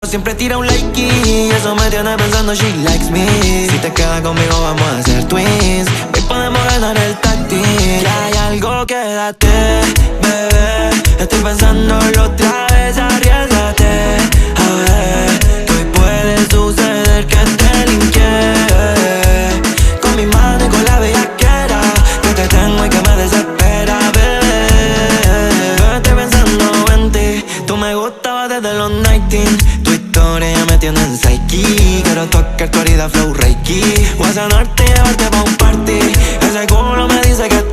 Siempre tira un like y eso me tiene pensando she likes me. Si te quedas conmigo vamos a hacer twins. Hoy podemos ganar el tag team. Que hay algo, quédate, bebé. Estoy pensándolo otra vez, arriésgate. A ver, que hoy puede suceder que te linke. Con mi mano y con la bellaquera que te tengo y que me desespera, bebé. Estoy pensando en ti. Tú me gustabas desde los 19. Ya me tiene en psyche. Quiero tocar tu herida flow reiki. Voy a sanarte y llevarte pa' un party. Ese culo me dice que